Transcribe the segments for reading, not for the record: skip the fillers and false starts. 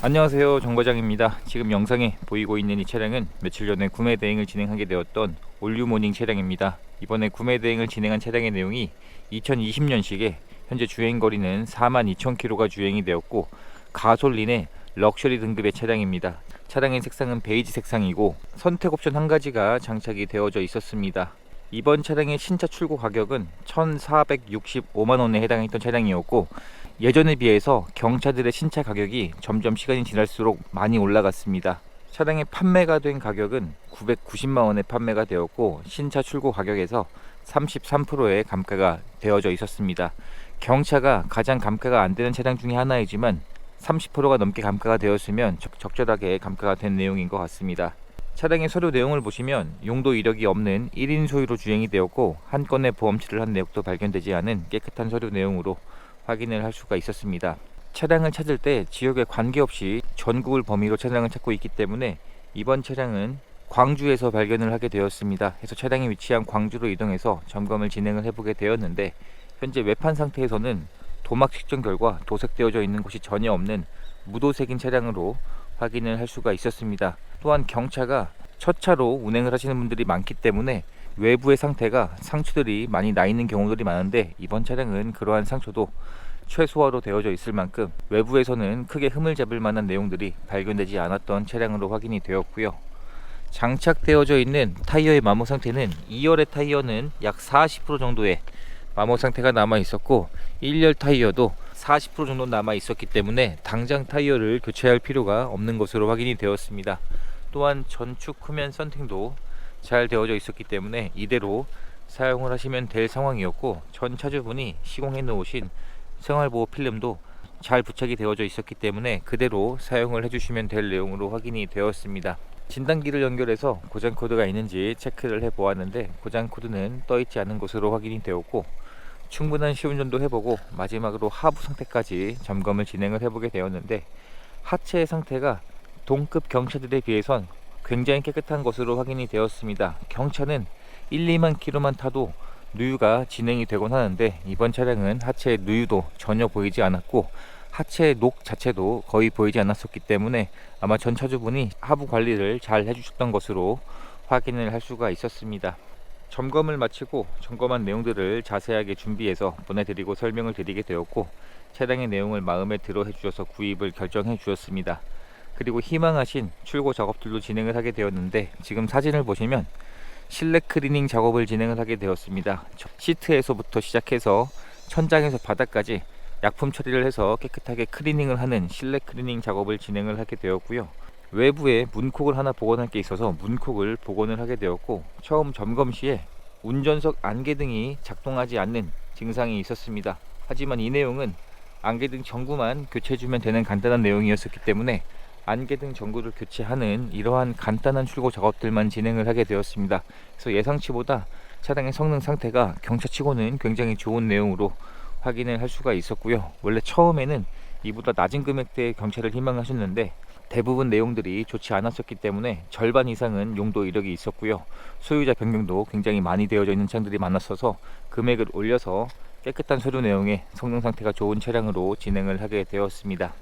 안녕하세요, 정과장입니다. 지금 영상에 보이고 있는 이 차량은 며칠 전에 구매 대행을 진행하게 되었던 올류모닝 차량입니다. 이번에 구매 대행을 진행한 차량의 내용이 2020년식에 현재 주행거리는 42,000km가 주행이 되었고 가솔린의 럭셔리 등급의 차량입니다. 차량의 색상은 베이지 색상이고 선택 옵션 한 가지가 장착이 되어져 있었습니다. 이번 차량의 신차 출고 가격은 1,465만원에 해당했던 차량이었고 예전에 비해서 경차들의 신차 가격이 점점 시간이 지날수록 많이 올라갔습니다. 차량의 판매가 된 가격은 990만원에 판매가 되었고 신차 출고 가격에서 33%의 감가가 되어져 있었습니다. 경차가 가장 감가가 안 되는 차량 중에 하나이지만 30%가 넘게 감가가 되었으면 적절하게 감가가 된 내용인 것 같습니다. 차량의 서류 내용을 보시면 용도 이력이 없는 1인 소유로 주행이 되었고 한 건의 보험치를 한 내역도 발견되지 않은 깨끗한 서류 내용으로 확인을 할 수가 있었습니다. 차량을 찾을 때 지역에 관계없이 전국을 범위로 차량을 찾고 있기 때문에 이번 차량은 광주에서 발견을 하게 되었습니다. 그래서 차량이 위치한 광주로 이동해서 점검을 진행을 해보게 되었는데 현재 외판 상태에서는 도막 측정 결과 도색되어져 있는 곳이 전혀 없는 무도색인 차량으로 확인을 할 수가 있었습니다. 또한 경차가 첫 차로 운행을 하시는 분들이 많기 때문에 외부의 상태가 상처들이 많이 나 있는 경우들이 많은데 이번 차량은 그러한 상처도 최소화로 되어져 있을 만큼 외부에서는 크게 흠을 잡을 만한 내용들이 발견되지 않았던 차량으로 확인이 되었고요. 장착되어져 있는 타이어의 마모 상태는 2열의 타이어는 약 40% 정도의 마모 상태가 남아 있었고 1열 타이어도 40% 정도 남아 있었기 때문에 당장 타이어를 교체할 필요가 없는 것으로 확인이 되었습니다. 또한 전축 후면 썬팅도 잘 되어져 있었기 때문에 이대로 사용을 하시면 될 상황이었고 전 차주분이 시공해 놓으신 생활보호 필름도 잘 부착이 되어져 있었기 때문에 그대로 사용을 해주시면 될 내용으로 확인이 되었습니다. 진단기를 연결해서 고장 코드가 있는지 체크를 해 보았는데 고장 코드는 떠 있지 않은 것으로 확인이 되었고 충분한 시운전도 해보고 마지막으로 하부 상태까지 점검을 진행을 해보게 되었는데 하체의 상태가 동급 경차들에 비해선 굉장히 깨끗한 것으로 확인이 되었습니다. 경차는 1, 2만 킬로만 타도 누유가 진행이 되곤 하는데 이번 차량은 하체의 누유도 전혀 보이지 않았고 하체의 녹 자체도 거의 보이지 않았었기 때문에 아마 전 차주분이 하부 관리를 잘 해주셨던 것으로 확인을 할 수가 있었습니다. 점검을 마치고 점검한 내용들을 자세하게 준비해서 보내드리고 설명을 드리게 되었고 차량의 내용을 마음에 들어 해주셔서 구입을 결정해 주셨습니다. 그리고 희망하신 출고 작업들도 진행을 하게 되었는데 지금 사진을 보시면 실내 클리닝 작업을 진행을 하게 되었습니다. 시트에서부터 시작해서 천장에서 바닥까지 약품 처리를 해서 깨끗하게 클리닝을 하는 실내 클리닝 작업을 진행을 하게 되었고요. 외부에 문콕을 하나 복원할 게 있어서 문콕을 복원을 하게 되었고 처음 점검 시에 운전석 안개등이 작동하지 않는 증상이 있었습니다. 하지만 이 내용은 안개등 전구만 교체해주면 되는 간단한 내용이었기 때문에 안개등 전구를 교체하는 이러한 간단한 출고 작업들만 진행을 하게 되었습니다. 그래서 예상치보다 차량의 성능 상태가 경차치고는 굉장히 좋은 내용으로 확인을 할 수가 있었고요. 원래 처음에는 이보다 낮은 금액대의 경차를 희망하셨는데 대부분 내용들이 좋지 않았었기 때문에 절반 이상은 용도 이력이 있었고요. 소유자 변경도 굉장히 많이 되어져 있는 차량들이 많았어서 금액을 올려서 깨끗한 서류 내용의 성능 상태가 좋은 차량으로 진행을 하게 되었습니다.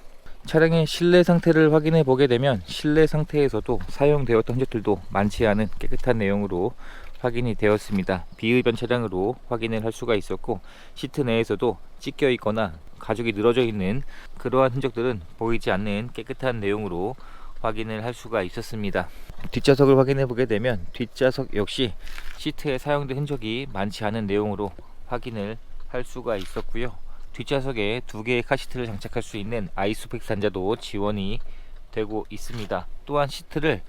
차량의 실내 상태를 확인해 보게 되면 실내 상태에서도 사용되었던 흔적들도 많지 않은 깨끗한 내용으로 확인이 되었습니다. 비흡연 차량으로 확인을 할 수가 있었고 시트 내에서도 찢겨 있거나 가죽이 늘어져 있는 그러한 흔적들은 보이지 않는 깨끗한 내용으로 확인을 할 수가 있었습니다. 뒷좌석을 확인해 보게 되면 뒷좌석 역시 시트에 사용된 흔적이 많지 않은 내용으로 확인을 할 수가 있었고요. 뒷좌석에 2개의 카시트를 장착할 수 있는 아이소픽 단자도 지원이 되고 있습니다. 또한 시트를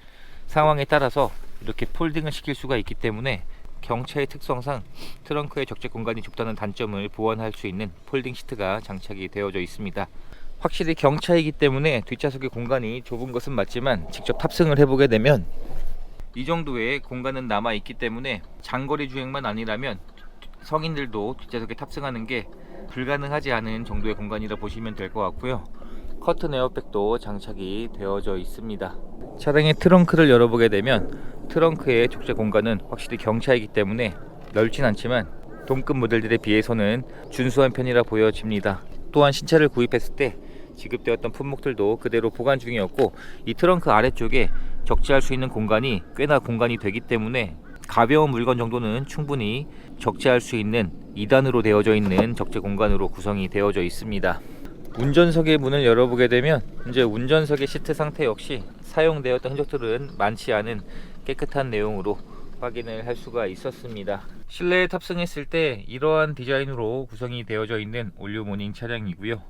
상황에 따라서 이렇게 폴딩을 시킬 수가 있기 때문에 경차의 특성상 트렁크의 적재 공간이 좁다는 단점을 보완할 수 있는 폴딩 시트가 장착이 되어져 있습니다. 확실히 경차이기 때문에 뒷좌석의 공간이 좁은 것은 맞지만 직접 탑승을 해보게 되면 이 정도의 공간은 남아 있기 때문에 장거리 주행만 아니라면 성인들도 뒷좌석에 탑승하는 게 불가능하지 않은 정도의 공간이라 보시면 될 것 같고요. 커튼 에어백도 장착이 되어져 있습니다. 차량의 트렁크를 열어보게 되면 트렁크의 적재 공간은 확실히 경차이기 때문에 넓진 않지만 동급 모델들에 비해서는 준수한 편이라 보여집니다. 또한 신차를 구입했을 때 지급되었던 품목들도 그대로 보관 중이었고, 이 트렁크 아래쪽에 적재할 수 있는 공간이 꽤나 공간이 되기 때문에 가벼운 물건 정도는 충분히 적재할 수 있는 2단으로 되어져 있는 적재 공간으로 구성이 되어져 있습니다. 운전석의 문을 열어보게 되면 이제 운전석의 시트 상태 역시 사용되었던 흔적들은 많지 않은 깨끗한 내용으로 확인을 할 수가 있었습니다. 실내에 탑승했을 때 이러한 디자인으로 구성이 되어져 있는 올류모닝 차량이고요.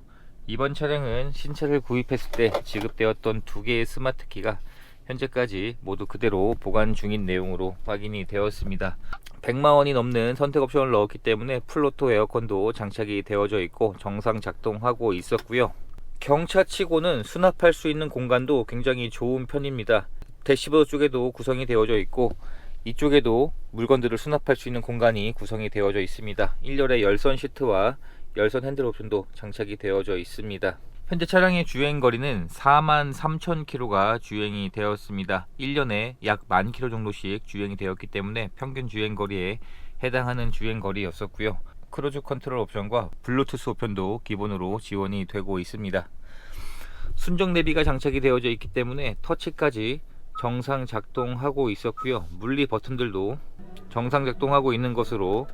이번 차량은 신차를 구입했을 때 지급되었던 2개의 스마트키가 현재까지 모두 그대로 보관 중인 내용으로 확인이 되었습니다. 100만원이 넘는 선택 옵션을 넣었기 때문에 풀오토 에어컨도 장착이 되어져 있고 정상 작동하고 있었고요. 경차치고는 수납할 수 있는 공간도 굉장히 좋은 편입니다. 대시보드 쪽에도 구성이 되어져 있고 이쪽에도 물건들을 수납할 수 있는 공간이 구성이 되어져 있습니다. 1열의 열선 시트와 열선 핸들 옵션도 장착이 되어져 있습니다. 현재 차량의 주행거리는 43,000km가 주행이 되었습니다. 1년에 약 10,000km 정도씩 주행이 되었기 때문에 평균 주행거리에 해당하는 주행거리였었고요. 크루즈 컨트롤 옵션과 블루투스 옵션도 기본으로 지원이 되고 있습니다. 순정 내비가 장착이 되어져 있기 때문에 터치까지 정상 작동하고 있었고요. 물리 버튼들도 정상 작동하고 있는 것으로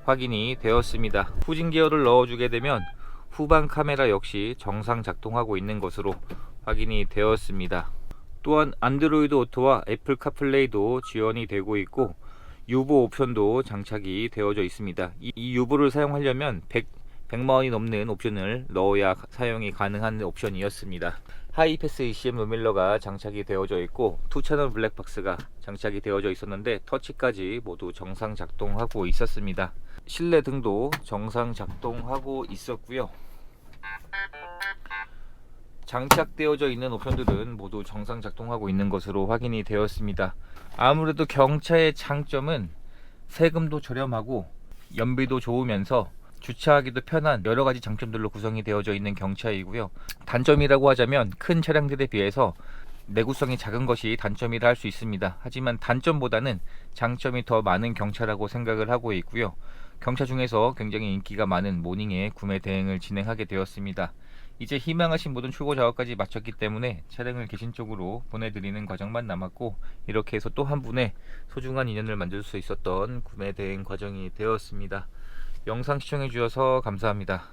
확인이 되었습니다. 후진 기어를 넣어주게 되면 후방 카메라 역시 정상 작동하고 있는 것으로 확인이 되었습니다. 또한 안드로이드 오토와 애플 카플레이도 지원이 되고 있고 유보 옵션도 장착이 되어져 있습니다. 이 유보를 사용하려면 100만원이 넘는 옵션을 넣어야 사용이 가능한 옵션이었습니다. 하이패스 ECM 노밀러가 장착이 되어져 있고 2채널 블랙박스가 장착이 되어져 있었는데 터치까지 모두 정상 작동하고 있었습니다. 실내 등도 정상 작동하고 있었고요. 장착되어져 있는 옵션들은 모두 정상 작동하고 있는 것으로 확인이 되었습니다. 아무래도 경차의 장점은 세금도 저렴하고 연비도 좋으면서 주차하기도 편한 여러가지 장점들로 구성이 되어져 있는 경차이고요. 단점이라고 하자면 큰 차량들에 비해서 내구성이 작은 것이 단점이라 할 수 있습니다. 하지만 단점보다는 장점이 더 많은 경차라고 생각을 하고 있고요. 경차 중에서 굉장히 인기가 많은 모닝의 구매 대행을 진행하게 되었습니다. 이제 희망하신 모든 출고 작업까지 마쳤기 때문에 차량을 계신 쪽으로 보내드리는 과정만 남았고, 이렇게 해서 또 한 분의 소중한 인연을 만들 수 있었던 구매 대행 과정이 되었습니다. 영상 시청해 주셔서 감사합니다.